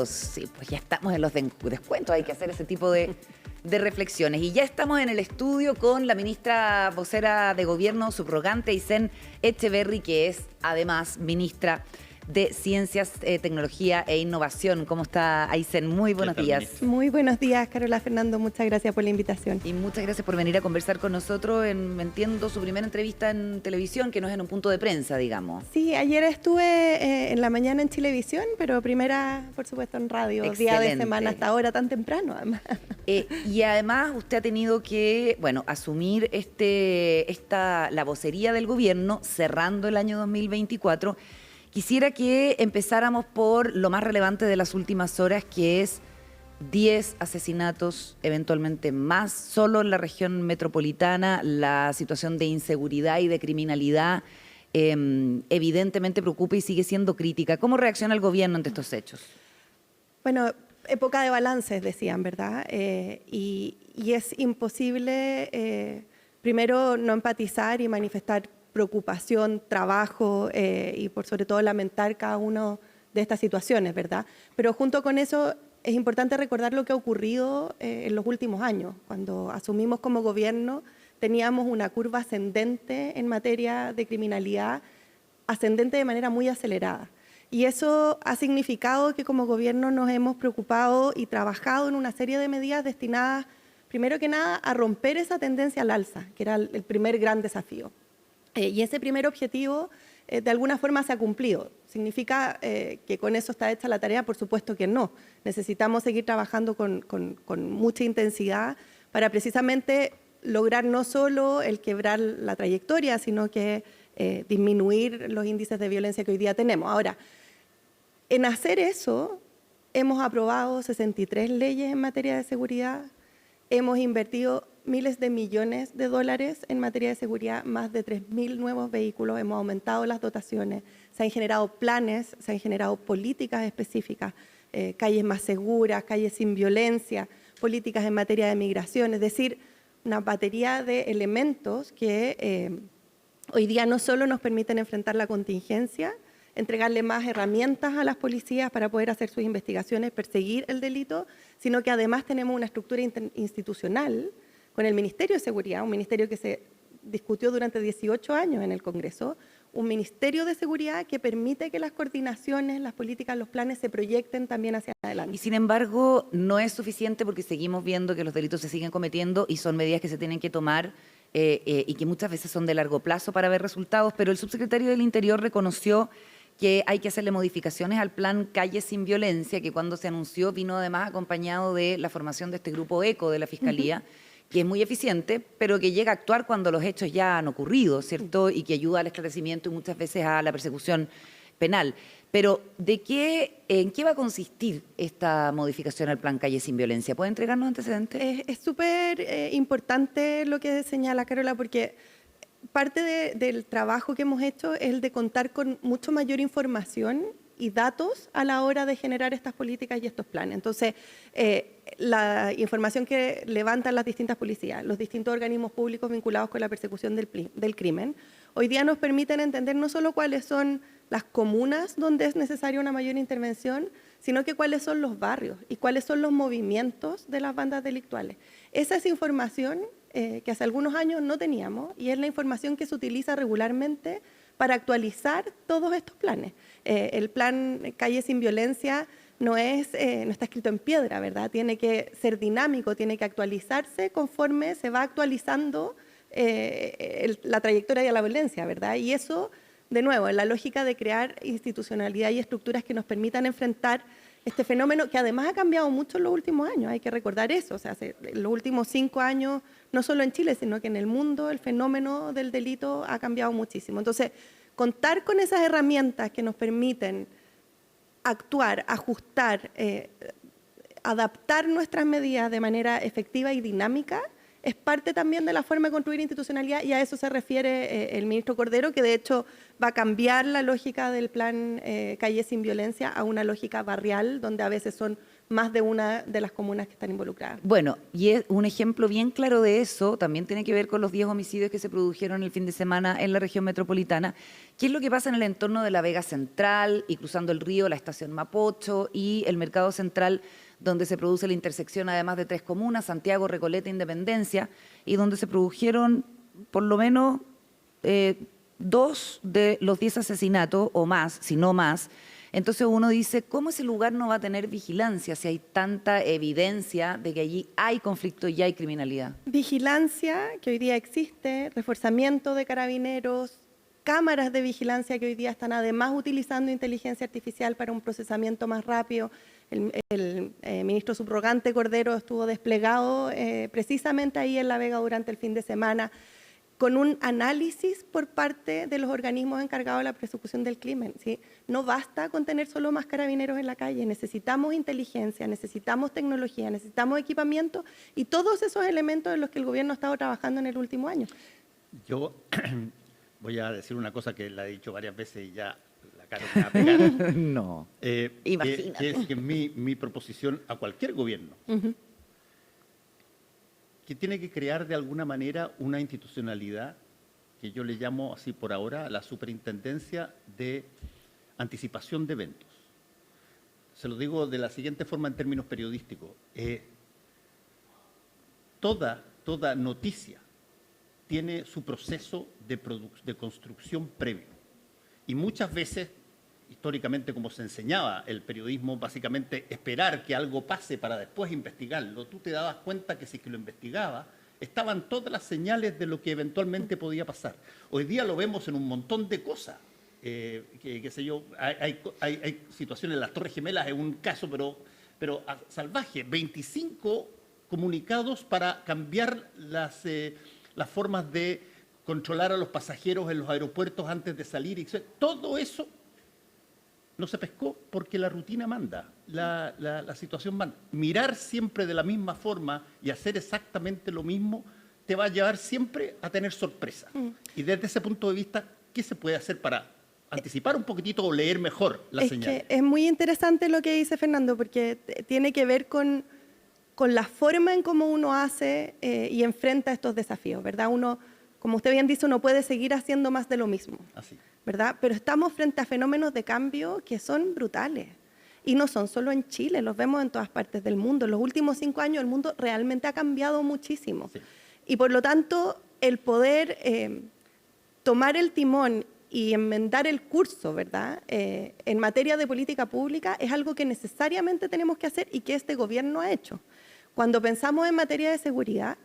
Sí, pues ya estamos en los descuentos, hay que hacer ese tipo de reflexiones. Y ya estamos en el estudio con la ministra vocera de Gobierno subrogante, Aysén Echeverry, que es además ministra de Ciencias, Tecnología e Innovación. ¿Cómo está, Aysén? Muy buenos días. Ministra? Muy buenos días, Carola, Fernando. Muchas gracias por la invitación. Y muchas gracias por venir a conversar con nosotros entiendo, su primera entrevista en televisión, que no es en un punto de prensa, digamos. Sí, ayer estuve en la mañana en Chilevisión, pero primera, por supuesto, en radio. Excelente. Día de semana hasta ahora, tan temprano, además. Y además usted ha tenido que, bueno, asumir la vocería del gobierno cerrando el año 2024. Quisiera que empezáramos por lo más relevante de las últimas horas, que es 10 asesinatos, eventualmente más, solo en la región metropolitana. La situación de inseguridad y de criminalidad evidentemente preocupa y sigue siendo crítica. ¿Cómo reacciona el gobierno ante estos hechos? Bueno, época de balances, decían, ¿verdad? Y es imposible, primero, no empatizar y manifestar preocupación, trabajo y por sobre todo lamentar cada una de estas situaciones, ¿verdad? Pero junto con eso es importante recordar lo que ha ocurrido en los últimos años. Cuando asumimos como gobierno teníamos una curva ascendente en materia de criminalidad, ascendente de manera muy acelerada. Y eso ha significado que como gobierno nos hemos preocupado y trabajado en una serie de medidas destinadas, primero que nada, a romper esa tendencia al alza, que era el primer gran desafío. Y ese primer objetivo, de alguna forma, se ha cumplido. ¿Significa que con eso está hecha la tarea? Por supuesto que no. Necesitamos seguir trabajando con mucha intensidad para precisamente lograr no solo el quebrar la trayectoria, sino que disminuir los índices de violencia que hoy día tenemos. Ahora, en hacer eso, hemos aprobado 63 leyes en materia de seguridad, hemos invertido miles de millones de dólares en materia de seguridad, más de 3.000 nuevos vehículos, hemos aumentado las dotaciones, se han generado planes, se han generado políticas específicas, calles más seguras, calles sin violencia, políticas en materia de migración, es decir, una batería de elementos que hoy día no solo nos permiten enfrentar la contingencia, entregarle más herramientas a las policías para poder hacer sus investigaciones, perseguir el delito, sino que además tenemos una estructura institucional con el Ministerio de Seguridad, un ministerio que se discutió durante 18 años en el Congreso, un Ministerio de Seguridad que permite que las coordinaciones, las políticas, los planes se proyecten también hacia adelante. Y sin embargo, no es suficiente porque seguimos viendo que los delitos se siguen cometiendo y son medidas que se tienen que tomar y que muchas veces son de largo plazo para ver resultados, pero el subsecretario del Interior reconoció que hay que hacerle modificaciones al plan Calles sin Violencia, que cuando se anunció vino además acompañado de la formación de este grupo ECO de la Fiscalía, que es muy eficiente, pero que llega a actuar cuando los hechos ya han ocurrido, ¿cierto? Y que ayuda al esclarecimiento y muchas veces a la persecución penal. Pero, ¿en qué va a consistir esta modificación al plan Calles sin Violencia? ¿Puede entregarnos antecedentes? Es súper importante lo que señala Carola, porque parte del trabajo que hemos hecho es el de contar con mucho mayor información y datos a la hora de generar estas políticas y estos planes. Entonces, la información que levantan las distintas policías, los distintos organismos públicos vinculados con la persecución del crimen, hoy día nos permiten entender no solo cuáles son las comunas donde es necesaria una mayor intervención, sino que cuáles son los barrios y cuáles son los movimientos de las bandas delictuales. Esa es información que hace algunos años no teníamos y es la información que se utiliza regularmente para actualizar todos estos planes. El plan Calle sin Violencia no está escrito en piedra, ¿verdad? Tiene que ser dinámico, tiene que actualizarse conforme se va actualizando la trayectoria de la violencia, ¿verdad? Y eso, de nuevo, en la lógica de crear institucionalidad y estructuras que nos permitan enfrentar este fenómeno que además ha cambiado mucho en los últimos años, hay que recordar eso, o sea, en los últimos 5 años, no solo en Chile, sino que en el mundo el fenómeno del delito ha cambiado muchísimo. Entonces, contar con esas herramientas que nos permiten actuar, ajustar, adaptar nuestras medidas de manera efectiva y dinámica, es parte también de la forma de construir institucionalidad y a eso se refiere el ministro Cordero, que de hecho va a cambiar la lógica del plan Calle Sin Violencia a una lógica barrial, donde a veces son más de una de las comunas que están involucradas. Bueno, y es un ejemplo bien claro de eso también tiene que ver con los 10 homicidios que se produjeron el fin de semana en la región metropolitana. ¿Qué es lo que pasa en el entorno de la Vega Central y cruzando el río, la estación Mapocho y el Mercado Central, donde se produce la intersección además de 3 comunas, Santiago, Recoleta, Independencia, y donde se produjeron por lo menos 2 de los 10 asesinatos o más, si no más? Entonces uno dice, ¿cómo ese lugar no va a tener vigilancia si hay tanta evidencia de que allí hay conflicto y hay criminalidad? Vigilancia que hoy día existe, reforzamiento de carabineros, cámaras de vigilancia que hoy día están además utilizando inteligencia artificial para un procesamiento más rápido. El ministro subrogante Cordero estuvo desplegado precisamente ahí en La Vega durante el fin de semana, con un análisis por parte de los organismos encargados de la persecución del crimen, ¿sí? No basta con tener solo más carabineros en la calle, necesitamos inteligencia, necesitamos tecnología, necesitamos equipamiento y todos esos elementos en los que el gobierno ha estado trabajando en el último año. Yo voy a decir una cosa que la he dicho varias veces y ya la cara me va a pegar. No, imagínate. Que es mi proposición a cualquier gobierno. Que tiene que crear de alguna manera una institucionalidad que yo le llamo así por ahora la Superintendencia de Anticipación de Eventos. Se lo digo de la siguiente forma en términos periodísticos. Toda noticia tiene su proceso de construcción previo. Y muchas veces, históricamente, como se enseñaba el periodismo, básicamente esperar que algo pase para después investigarlo, tú te dabas cuenta que si que lo investigaba, estaban todas las señales de lo que eventualmente podía pasar. Hoy día lo vemos en un montón de cosas. Qué sé yo, hay situaciones, las Torres Gemelas es un caso, pero salvaje. 25 comunicados para cambiar las formas de controlar a los pasajeros en los aeropuertos antes de salir. Todo eso no se pescó porque la rutina manda, la situación manda. Mirar siempre de la misma forma y hacer exactamente lo mismo te va a llevar siempre a tener sorpresa. Y desde ese punto de vista, ¿qué se puede hacer para anticipar un poquitito o leer mejor las señales? Es muy interesante lo que dice Fernando, porque tiene que ver con la forma en cómo uno hace y enfrenta estos desafíos, ¿verdad? Uno, como usted bien dice, uno puede seguir haciendo más de lo mismo. Así. ¿Verdad? Pero estamos frente a fenómenos de cambio que son brutales. Y no son solo en Chile, los vemos en todas partes del mundo. En los últimos 5 años el mundo realmente ha cambiado muchísimo. Sí. Y por lo tanto, el poder tomar el timón y enmendar el curso, ¿verdad? En materia de política pública es algo que necesariamente tenemos que hacer y que este gobierno ha hecho. Cuando pensamos en materia de seguridad,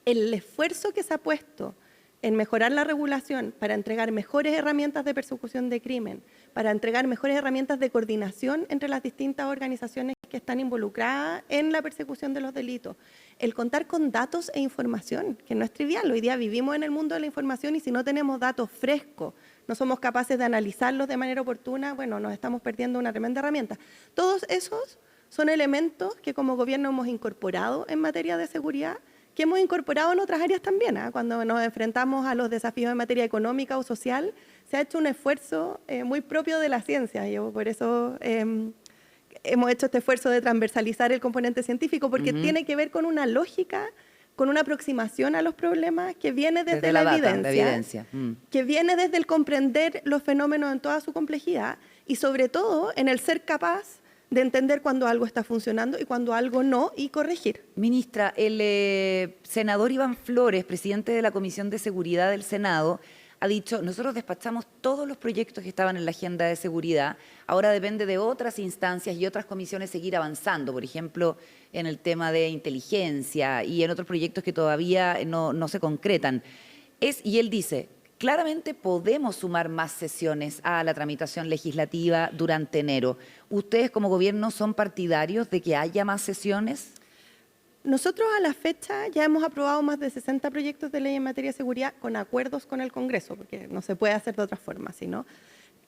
el esfuerzo que se ha puesto en mejorar la regulación para entregar mejores herramientas de persecución de crimen, para entregar mejores herramientas de coordinación entre las distintas organizaciones que están involucradas en la persecución de los delitos. El contar con datos e información, que no es trivial. Hoy día vivimos en el mundo de la información y si no tenemos datos frescos, no somos capaces de analizarlos de manera oportuna, bueno, nos estamos perdiendo una tremenda herramienta. Todos esos son elementos que como gobierno hemos incorporado en materia de seguridad, que hemos incorporado en otras áreas también. Cuando nos enfrentamos a los desafíos en materia económica o social, se ha hecho un esfuerzo muy propio de la ciencia. Yo por eso hemos hecho este esfuerzo de transversalizar el componente científico, porque tiene que ver con una lógica, con una aproximación a los problemas que viene desde la evidencia, que viene desde el comprender los fenómenos en toda su complejidad y sobre todo en el ser capaz de entender cuando algo está funcionando y cuando algo no, y corregir. Ministra, el senador Iván Flores, presidente de la Comisión de Seguridad del Senado, ha dicho, nosotros despachamos todos los proyectos que estaban en la agenda de seguridad, ahora depende de otras instancias y otras comisiones seguir avanzando, por ejemplo, en el tema de inteligencia y en otros proyectos que todavía no se concretan. Y él dice, claramente podemos sumar más sesiones a la tramitación legislativa durante enero. ¿Ustedes como gobierno son partidarios de que haya más sesiones? Nosotros a la fecha ya hemos aprobado más de 60 proyectos de ley en materia de seguridad con acuerdos con el Congreso, porque no se puede hacer de otra forma, sino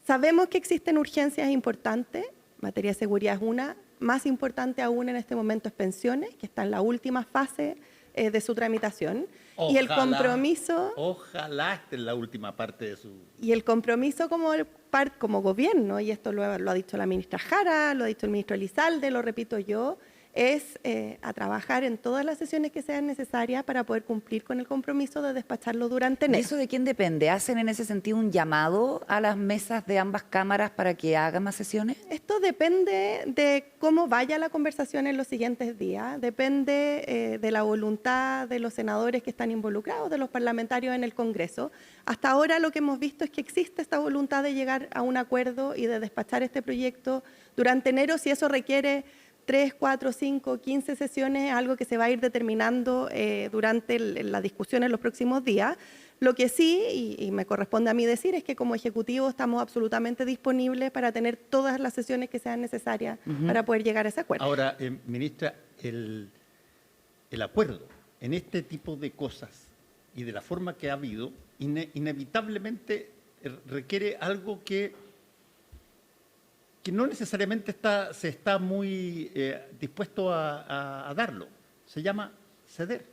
sabemos que existen urgencias importantes, materia de seguridad es una, más importante aún en este momento es pensiones, que está en la última fase de su tramitación. Y el Ojalá, compromiso... Ojalá esté en la última parte de su... Y el compromiso como gobierno, y esto lo ha dicho la ministra Jara, lo ha dicho el ministro Elizalde, lo repito yo, es a trabajar en todas las sesiones que sean necesarias para poder cumplir con el compromiso de despacharlo durante ¿Y enero. eso de quién depende? ¿Hacen en ese sentido un llamado a las mesas de ambas cámaras para que hagan más sesiones? Esto depende de cómo vaya la conversación en los siguientes días, depende de la voluntad de los senadores que están involucrados, de los parlamentarios en el Congreso. Hasta ahora lo que hemos visto es que existe esta voluntad de llegar a un acuerdo y de despachar este proyecto durante enero, si eso requiere 3, 4, 5, 15 sesiones, algo que se va a ir determinando durante la discusión en los próximos días. Lo que sí, y me corresponde a mí decir, es que como Ejecutivo estamos absolutamente disponibles para tener todas las sesiones que sean necesarias para poder llegar a ese acuerdo. Ahora, ministra, el acuerdo en este tipo de cosas y de la forma que ha habido, inevitablemente requiere algo que no necesariamente se está muy dispuesto a darlo. Se llama ceder.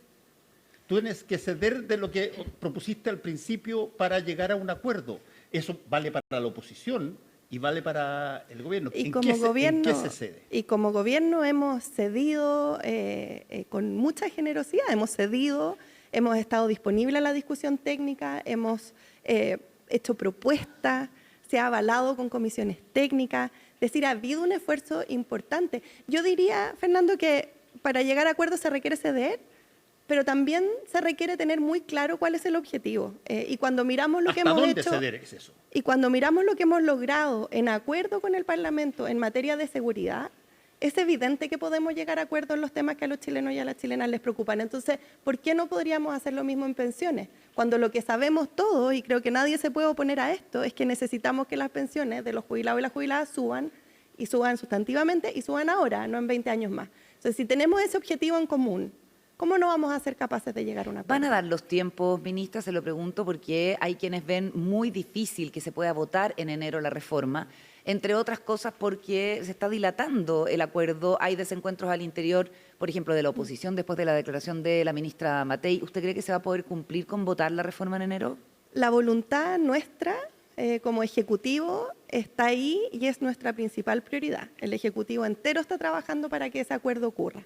Tú tienes que ceder de lo que propusiste al principio para llegar a un acuerdo. Eso vale para la oposición y vale para el gobierno. Y ¿En qué se cede? Y como gobierno hemos cedido con mucha generosidad, hemos estado disponibles a la discusión técnica, hemos hecho propuestas, se ha avalado con comisiones técnicas, es decir, ha habido un esfuerzo importante. Yo diría, Fernando, que para llegar a acuerdos se requiere ceder, pero también se requiere tener muy claro cuál es el objetivo. Y cuando miramos lo que hemos hecho, ceder es eso? Y cuando miramos lo que hemos logrado en acuerdo con el Parlamento en materia de seguridad, es evidente que podemos llegar a acuerdos en los temas que a los chilenos y a las chilenas les preocupan. Entonces, ¿por qué no podríamos hacer lo mismo en pensiones? Cuando lo que sabemos todos, y creo que nadie se puede oponer a esto, es que necesitamos que las pensiones de los jubilados y las jubiladas suban, y suban sustantivamente, y suban ahora, no en 20 años más. Entonces, si tenemos ese objetivo en común, ¿cómo no vamos a ser capaces de llegar a un acuerdo? ¿Van a dar los tiempos, ministra? Se lo pregunto porque hay quienes ven muy difícil que se pueda votar en enero la reforma, entre otras cosas porque se está dilatando el acuerdo, hay desencuentros al interior, por ejemplo, de la oposición después de la declaración de la ministra Matei. ¿Usted cree que se va a poder cumplir con votar la reforma en enero? La voluntad nuestra como Ejecutivo está ahí y es nuestra principal prioridad. El Ejecutivo entero está trabajando para que ese acuerdo ocurra.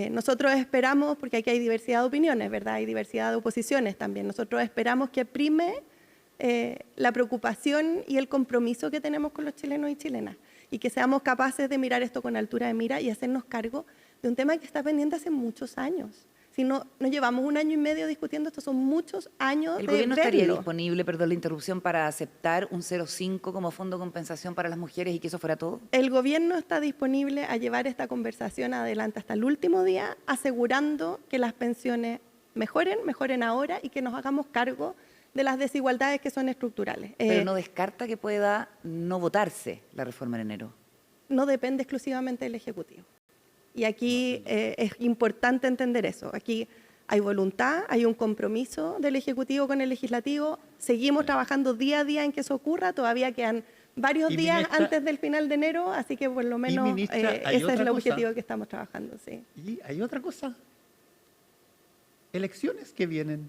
Nosotros esperamos, porque aquí hay diversidad de opiniones, ¿verdad? Hay diversidad de oposiciones también. Nosotros esperamos que prime la preocupación y el compromiso que tenemos con los chilenos y chilenas y que seamos capaces de mirar esto con altura de mira y hacernos cargo de un tema que está pendiente hace muchos años. Si no llevamos 1 año y medio discutiendo esto, son muchos años de verlo. ¿El gobierno estaría disponible, perdón la interrupción, para aceptar un 0,5 como fondo de compensación para las mujeres y que eso fuera todo? El gobierno está disponible a llevar esta conversación adelante hasta el último día, asegurando que las pensiones mejoren ahora y que nos hagamos cargo de las desigualdades que son estructurales. Pero no descarta que pueda no votarse la reforma en enero. No depende exclusivamente del Ejecutivo. Y aquí es importante entender eso. Aquí hay voluntad, hay un compromiso del Ejecutivo con el Legislativo. Seguimos trabajando día a día en que eso ocurra. Todavía quedan varios días antes del final de enero, así que por lo menos ese es el objetivo que estamos trabajando. Sí. Y hay otra cosa. Elecciones que vienen.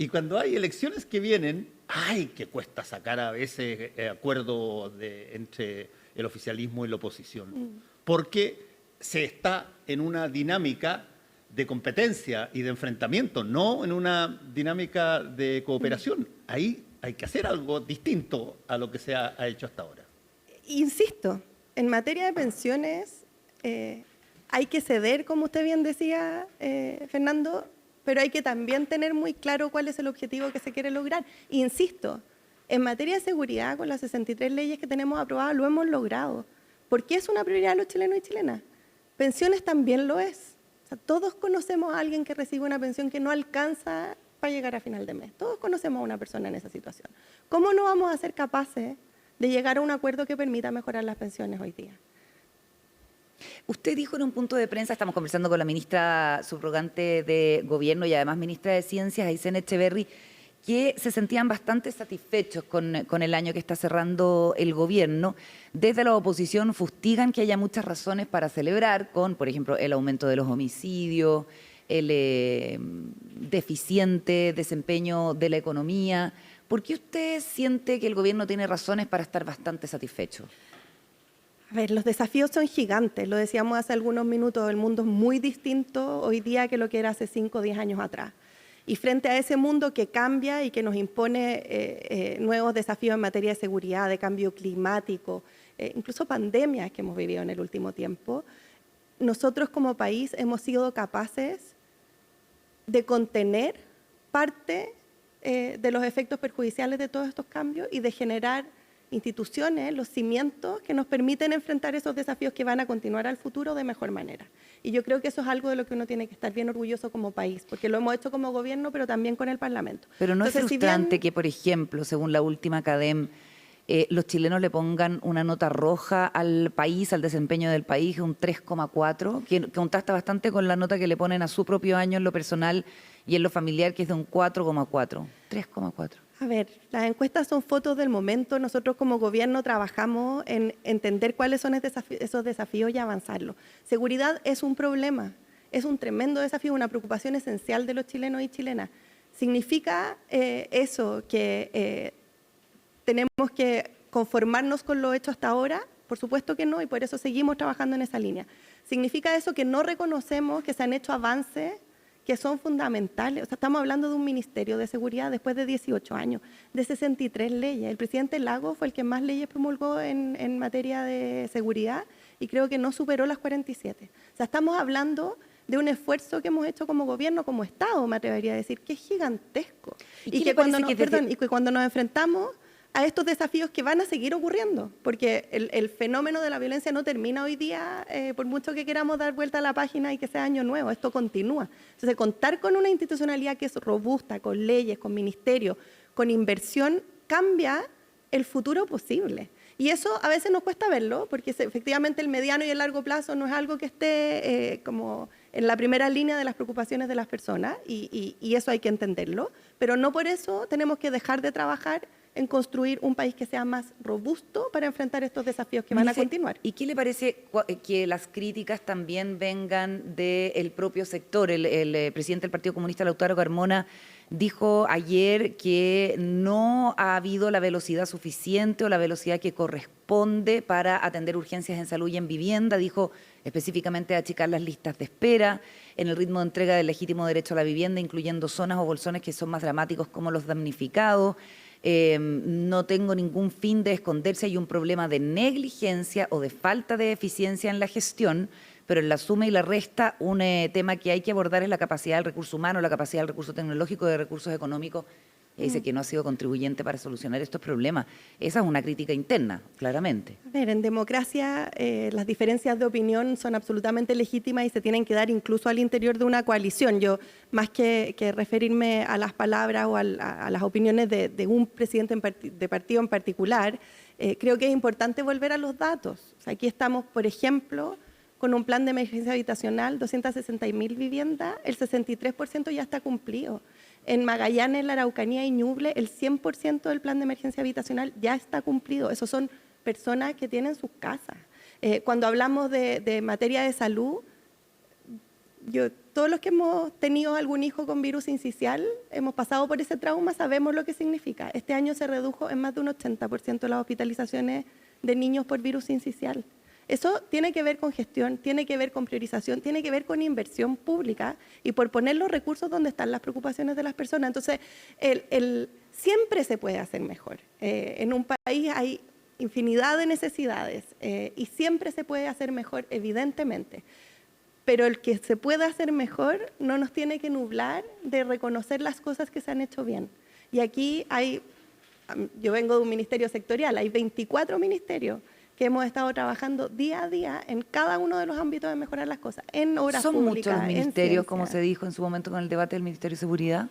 Y cuando hay elecciones que vienen, ¡ay, que cuesta sacar a veces acuerdo entre el oficialismo y la oposición! Porque se está en una dinámica de competencia y de enfrentamiento, no en una dinámica de cooperación. Ahí hay que hacer algo distinto a lo que se ha hecho hasta ahora. Insisto, en materia de pensiones hay que ceder, como usted bien decía, Fernando, pero hay que también tener muy claro cuál es el objetivo que se quiere lograr. Insisto, en materia de seguridad, con las 63 leyes que tenemos aprobadas, lo hemos logrado. ¿Por qué es una prioridad de los chilenos y chilenas? Pensiones también lo es. O sea, todos conocemos a alguien que recibe una pensión que no alcanza para llegar a final de mes. Todos conocemos a una persona en esa situación. ¿Cómo no vamos a ser capaces de llegar a un acuerdo que permita mejorar las pensiones hoy día? Usted dijo en un punto de prensa, estamos conversando con la ministra subrogante de Gobierno y además ministra de Ciencias, Aysén Echeverry, que se sentían bastante satisfechos con el año que está cerrando el gobierno. Desde la oposición fustigan que haya muchas razones para celebrar con, por ejemplo, el aumento de los homicidios, deficiente desempeño de la economía. ¿Por qué usted siente que el gobierno tiene razones para estar bastante satisfecho? A ver, los desafíos son gigantes, lo decíamos hace algunos minutos, el mundo es muy distinto hoy día que lo que era hace 5 o 10 años atrás. Y frente a ese mundo que cambia y que nos impone nuevos desafíos en materia de seguridad, de cambio climático, incluso pandemias que hemos vivido en el último tiempo, nosotros como país hemos sido capaces de contener parte de los efectos perjudiciales de todos estos cambios y de generar instituciones, los cimientos que nos permiten enfrentar esos desafíos que van a continuar al futuro de mejor manera. Y yo creo que eso es algo de lo que uno tiene que estar bien orgulloso como país, porque lo hemos hecho como gobierno, pero también con el Parlamento. Pero no Entonces, es frustrante que, por ejemplo, según la última CADEM, los chilenos le pongan una nota roja al país, al desempeño del país, un 3,4, que contrasta bastante con la nota que le ponen a su propio año en lo personal y en lo familiar, que es de un 4,4, 3,4. A ver, las encuestas son fotos del momento. Nosotros como gobierno trabajamos en entender cuáles son esos desafíos y avanzarlos. Seguridad es un problema, es un tremendo desafío, una preocupación esencial de los chilenos y chilenas. ¿Significa eso que tenemos que conformarnos con lo hecho hasta ahora? Por supuesto que no, y por eso seguimos trabajando en esa línea. ¿Significa eso que no reconocemos que se han hecho avances que son fundamentales? O sea, estamos hablando de un Ministerio de Seguridad después de 18 años, de 63 leyes. El presidente Lagos fue el que más leyes promulgó en materia de seguridad y creo que no superó las 47. O sea, estamos hablando de un esfuerzo que hemos hecho como gobierno, como Estado, me atrevería a decir, que es gigantesco. Y que cuando nos enfrentamos a estos desafíos que van a seguir ocurriendo, porque el fenómeno de la violencia no termina hoy día, por mucho que queramos dar vuelta a la página y que sea año nuevo, esto continúa. Entonces, contar con una institucionalidad que es robusta, con leyes, con ministerios, con inversión, cambia el futuro posible. Y eso a veces nos cuesta verlo, porque efectivamente el mediano y el largo plazo no es algo que esté como en la primera línea de las preocupaciones de las personas, y eso hay que entenderlo, pero no por eso tenemos que dejar de trabajar en construir un país que sea más robusto para enfrentar estos desafíos que van a continuar. ¿Y qué le parece que las críticas también vengan del propio sector? El presidente del Partido Comunista, Lautaro Carmona, dijo ayer que no ha habido la velocidad suficiente o la velocidad que corresponde para atender urgencias en salud y en vivienda. Dijo específicamente achicar las listas de espera en el ritmo de entrega del legítimo derecho a la vivienda, incluyendo zonas o bolsones que son más dramáticos como los damnificados. No tengo ningún fin de esconder si hay un problema de negligencia o de falta de eficiencia en la gestión, pero en la suma y la resta un tema que hay que abordar es la capacidad del recurso humano, la capacidad del recurso tecnológico, de recursos económicos. Dice que no ha sido contribuyente para solucionar estos problemas. Esa es una crítica interna, claramente. A ver, en democracia las diferencias de opinión son absolutamente legítimas y se tienen que dar incluso al interior de una coalición. Yo, más que referirme a las palabras o a las opiniones de un presidente de partido en particular, creo que es importante volver a los datos. O sea, aquí estamos, por ejemplo, con un plan de emergencia habitacional, 260.000 viviendas, el 63% ya está cumplido. En Magallanes, la Araucanía y Ñuble, el 100% del plan de emergencia habitacional ya está cumplido. Esos son personas que tienen sus casas. Cuando hablamos de materia de salud, todos los que hemos tenido algún hijo con virus sincicial, hemos pasado por ese trauma, sabemos lo que significa. Este año se redujo en más de un 80% las hospitalizaciones de niños por virus sincicial. Eso tiene que ver con gestión, tiene que ver con priorización, tiene que ver con inversión pública y por poner los recursos donde están las preocupaciones de las personas. Entonces, siempre se puede hacer mejor. En un país hay infinidad de necesidades y siempre se puede hacer mejor, evidentemente. Pero el que se pueda hacer mejor no nos tiene que nublar de reconocer las cosas que se han hecho bien. Y aquí yo vengo de un ministerio sectorial, hay 24 ministerios que hemos estado trabajando día a día en cada uno de los ámbitos de mejorar las cosas, en obras públicas, ¿Son muchos los ministerios, como ciencia? se dijo en su momento con el debate del Ministerio de Seguridad?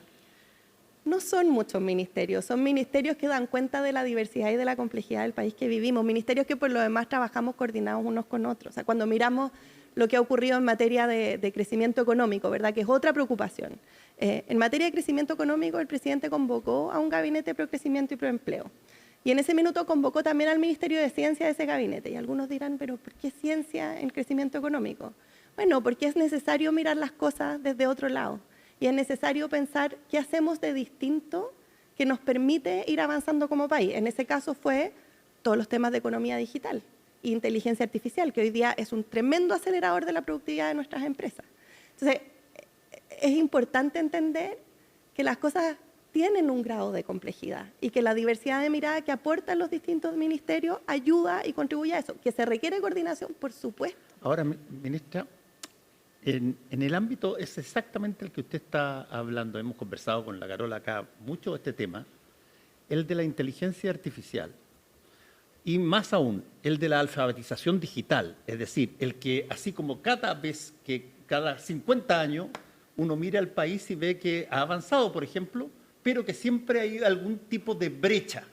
No son muchos ministerios, son ministerios que dan cuenta de la diversidad y de la complejidad del país que vivimos, ministerios que por lo demás trabajamos coordinados unos con otros. O sea, cuando miramos lo que ha ocurrido en materia de crecimiento económico, ¿verdad?, que es otra preocupación. En materia de crecimiento económico, el presidente convocó a un gabinete pro crecimiento y pro empleo. Y en ese minuto convocó también al Ministerio de Ciencia de ese gabinete. Y algunos dirán, pero ¿por qué ciencia en crecimiento económico? Bueno, porque es necesario mirar las cosas desde otro lado y es necesario pensar qué hacemos de distinto que nos permite ir avanzando como país. En ese caso fue todos los temas de economía digital e inteligencia artificial, que hoy día es un tremendo acelerador de la productividad de nuestras empresas. Entonces, es importante entender que las cosas tienen un grado de complejidad y que la diversidad de mirada que aportan los distintos ministerios ayuda y contribuye a eso. Que se requiere coordinación, por supuesto. Ahora, ministra, en el ámbito es exactamente el que usted está hablando. Hemos conversado con la Carola acá mucho de este tema, el de la inteligencia artificial. Y más aún, el de la alfabetización digital, es decir, el que así como cada 50 años uno mira al país y ve que ha avanzado, por ejemplo, pero que siempre hay algún tipo de brecha,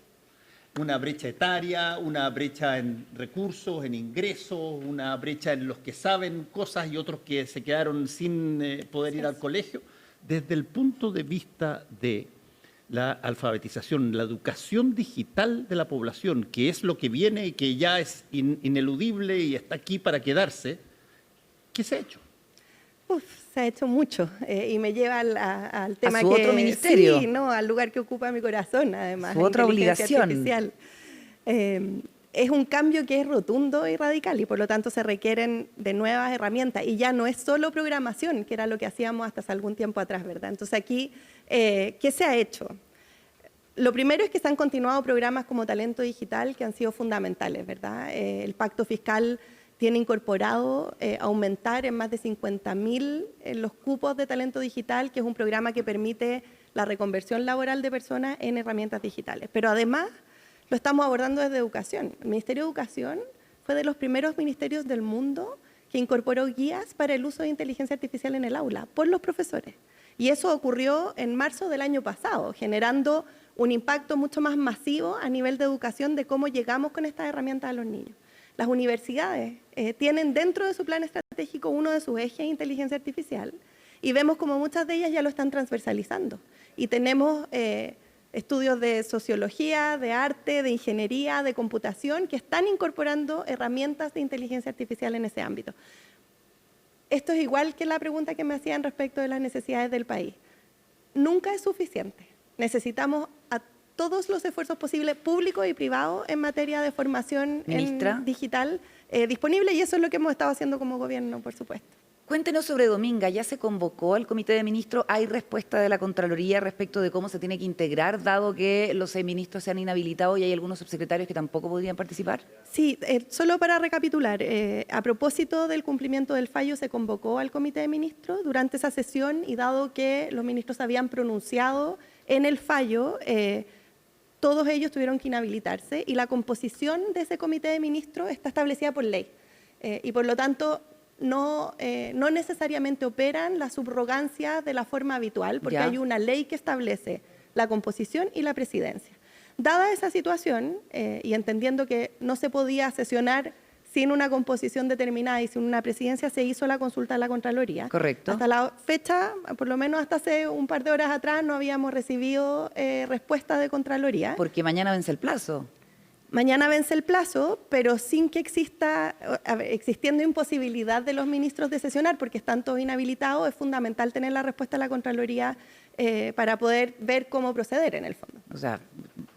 una brecha etaria, una brecha en recursos, en ingresos, una brecha en los que saben cosas y otros que se quedaron sin poder ir al colegio. Desde el punto de vista de la alfabetización, la educación digital de la población, que es lo que viene y que ya es ineludible y está aquí para quedarse, ¿qué se ha hecho? Se ha hecho mucho y me lleva al tema su otro ministerio. Sí, no, al lugar que ocupa mi corazón, además. Su otra inteligencia obligación. artificial. Es un cambio que es rotundo y radical y por lo tanto se requieren de nuevas herramientas y ya no es solo programación, que era lo que hacíamos hasta hace algún tiempo atrás, ¿verdad? Entonces aquí, ¿qué se ha hecho? Lo primero es que se han continuado programas como Talento Digital que han sido fundamentales, ¿verdad? El pacto fiscal tiene incorporado aumentar en más de 50.000 los cupos de talento digital, que es un programa que permite la reconversión laboral de personas en herramientas digitales. Pero además lo estamos abordando desde educación. El Ministerio de Educación fue de los primeros ministerios del mundo que incorporó guías para el uso de inteligencia artificial en el aula por los profesores. Y eso ocurrió en marzo del año pasado, generando un impacto mucho más masivo a nivel de educación de cómo llegamos con estas herramientas a los niños. Las universidades tienen dentro de su plan estratégico uno de sus ejes inteligencia artificial y vemos como muchas de ellas ya lo están transversalizando. Y tenemos estudios de sociología, de arte, de ingeniería, de computación que están incorporando herramientas de inteligencia artificial en ese ámbito. Esto es igual que la pregunta que me hacían respecto de las necesidades del país. Nunca es suficiente. Necesitamos a todos los esfuerzos posibles, públicos y privados, en materia de formación digital disponible y eso es lo que hemos estado haciendo como gobierno, por supuesto. Cuéntenos sobre Dominga, ¿ya se convocó al Comité de Ministros? ¿Hay respuesta de la Contraloría respecto de cómo se tiene que integrar, dado que los 6 ministros se han inhabilitado y hay algunos subsecretarios que tampoco podrían participar? Sí, solo para recapitular, a propósito del cumplimiento del fallo se convocó al Comité de Ministros durante esa sesión y dado que los ministros habían pronunciado en el fallo, todos ellos tuvieron que inhabilitarse y la composición de ese comité de ministros está establecida por ley y por lo tanto no necesariamente operan la subrogancia de la forma habitual porque hay una ley que establece la composición y la presidencia. Dada esa situación y entendiendo que no se podía sesionar sin una composición determinada y sin una presidencia, se hizo la consulta a la Contraloría. Correcto. Hasta la fecha, por lo menos hasta hace un par de horas atrás, no habíamos recibido respuesta de Contraloría. Porque mañana vence el plazo. Mañana vence el plazo, pero sin que existiendo imposibilidad de los ministros de sesionar, porque están todos inhabilitados, es fundamental tener la respuesta de la Contraloría para poder ver cómo proceder en el fondo. O sea,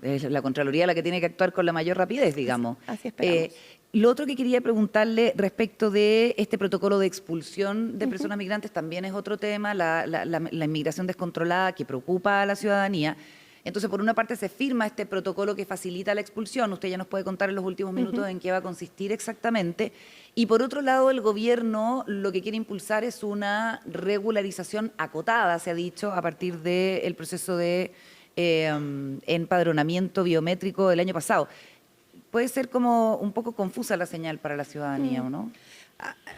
es la Contraloría la que tiene que actuar con la mayor rapidez, digamos. Así esperamos. Lo otro que quería preguntarle respecto de este protocolo de expulsión de personas migrantes también es otro tema, la inmigración descontrolada que preocupa a la ciudadanía. Entonces, por una parte se firma este protocolo que facilita la expulsión, usted ya nos puede contar en los últimos minutos en qué va a consistir exactamente, y por otro lado el gobierno lo que quiere impulsar es una regularización acotada, se ha dicho, a partir del proceso de empadronamiento biométrico del año pasado. Puede ser como un poco confusa la señal para la ciudadanía, ¿o no?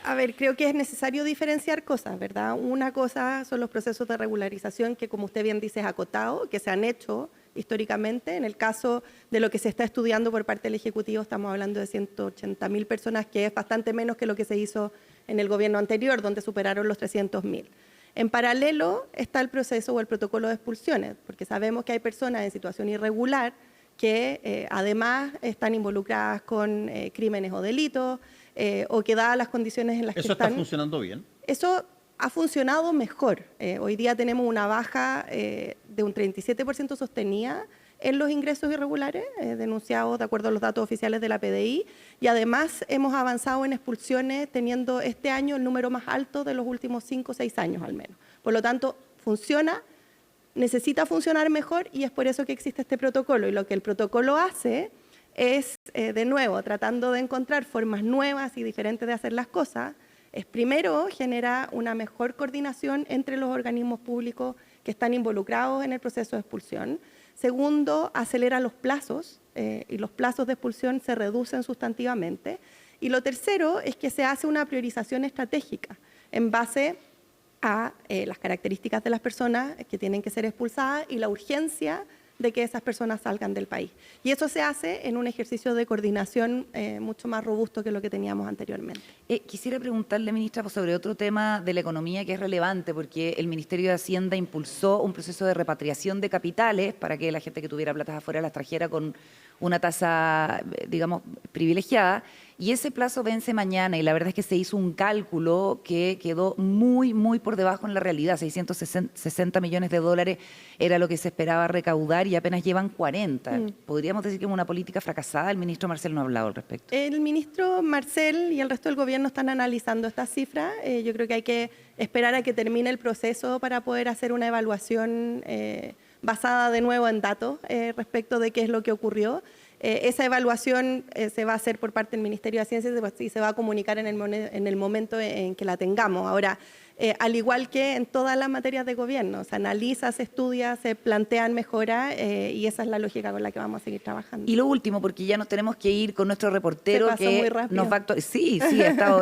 A ver, creo que es necesario diferenciar cosas, ¿verdad? Una cosa son los procesos de regularización que, como usted bien dice, es acotado, que se han hecho históricamente. En el caso de lo que se está estudiando por parte del Ejecutivo, estamos hablando de 180.000 personas, que es bastante menos que lo que se hizo en el gobierno anterior, donde superaron los 300.000. En paralelo está el proceso o el protocolo de expulsiones, porque sabemos que hay personas en situación irregular que además están involucradas con crímenes o delitos, o que dadas las condiciones en las que ¿Eso está están... funcionando bien? Eso ha funcionado mejor. Hoy día tenemos una baja de un 37% sostenida en los ingresos irregulares, denunciados de acuerdo a los datos oficiales de la PDI, y además hemos avanzado en expulsiones, teniendo este año el número más alto de los últimos 5 o 6 años al menos. Por lo tanto, funciona, necesita funcionar mejor, y es por eso que existe este protocolo. Y lo que el protocolo hace es, de nuevo, tratando de encontrar formas nuevas y diferentes de hacer las cosas, es primero genera una mejor coordinación entre los organismos públicos que están involucrados en el proceso de expulsión. Segundo, acelera los plazos y los plazos de expulsión se reducen sustantivamente. Y lo tercero es que se hace una priorización estratégica en base a las características de las personas que tienen que ser expulsadas y la urgencia de que esas personas salgan del país. Y eso se hace en un ejercicio de coordinación mucho más robusto que lo que teníamos anteriormente. Quisiera preguntarle, ministra, sobre otro tema de la economía que es relevante, porque el Ministerio de Hacienda impulsó un proceso de repatriación de capitales para que la gente que tuviera platas afuera las trajera con una tasa, digamos, privilegiada, y ese plazo vence mañana, y la verdad es que se hizo un cálculo que quedó muy, muy por debajo en la realidad. 660 millones de dólares era lo que se esperaba recaudar y apenas llevan 40. ¿Podríamos decir que es una política fracasada? El ministro Marcel no ha hablado al respecto. El ministro Marcel y el resto del gobierno están analizando estas cifras. Yo creo que hay que esperar a que termine el proceso para poder hacer una evaluación basada de nuevo en datos respecto de qué es lo que ocurrió. Esa evaluación se va a hacer por parte del Ministerio de Ciencias y se va a comunicar en el momento en que la tengamos. Ahora, al igual que en todas las materias de gobierno, se analiza, se estudia, se plantean mejoras y esa es la lógica con la que vamos a seguir trabajando. Y lo último, porque ya nos tenemos que ir con nuestro reportero Se pasó que muy rápido. nos va a sí,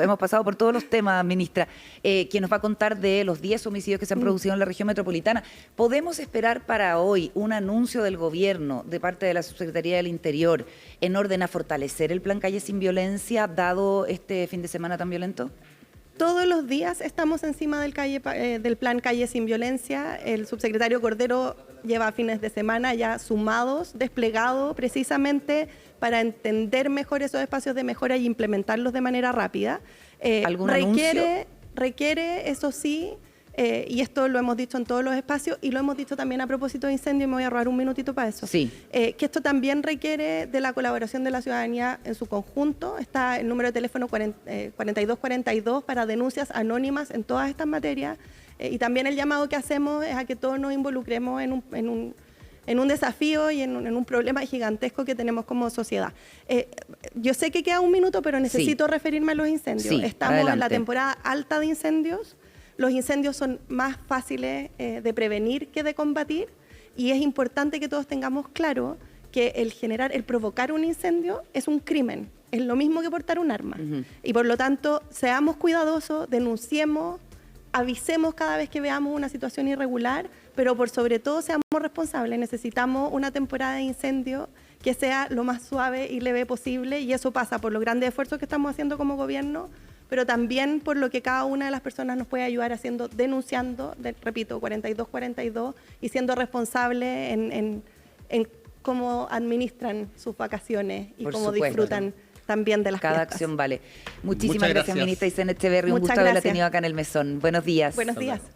hemos pasado por todos los temas, ministra, que nos va a contar de los 10 homicidios que se han producido en la región metropolitana. ¿Podemos esperar para hoy un anuncio del gobierno de parte de la Subsecretaría del Interior en orden a fortalecer el plan Calle Sin Violencia, dado este fin de semana tan violento? Todos los días estamos encima del plan Calle Sin Violencia. El subsecretario Cordero lleva fines de semana ya sumados, desplegado precisamente para entender mejor esos espacios de mejora y implementarlos de manera rápida. ¿Algún anuncio? Requiere, eso sí, y esto lo hemos dicho en todos los espacios y lo hemos dicho también a propósito de incendio, y me voy a robar un minutito para eso. Sí. Que esto también requiere de la colaboración de la ciudadanía en su conjunto. Está el número de teléfono 4242 para denuncias anónimas en todas estas materias. Y también el llamado que hacemos es a que todos nos involucremos en un desafío y en un problema gigantesco que tenemos como sociedad. Yo sé que queda un minuto, pero necesito referirme a los incendios. Sí, Estamos adelante. en la temporada alta de incendios. Los incendios son más fáciles de prevenir que de combatir, y es importante que todos tengamos claro que el provocar un incendio es un crimen, es lo mismo que portar un arma. Y por lo tanto, seamos cuidadosos, denunciemos, avisemos cada vez que veamos una situación irregular, pero por sobre todo seamos responsables. Necesitamos una temporada de incendio que sea lo más suave y leve posible, y eso pasa por los grandes esfuerzos que estamos haciendo como gobierno, pero también por lo que cada una de las personas nos puede ayudar haciendo, denunciando, repito, 4242, y siendo responsable en cómo administran sus vacaciones y Por cómo supuesto. disfrutan también de las Cada fiestas. acción vale. Muchísimas Muchas gracias, gracias. ministra Aysén Echeverri. Un Muchas gusto haberla gracias. tenido acá en el mesón. Buenos días. Buenos días.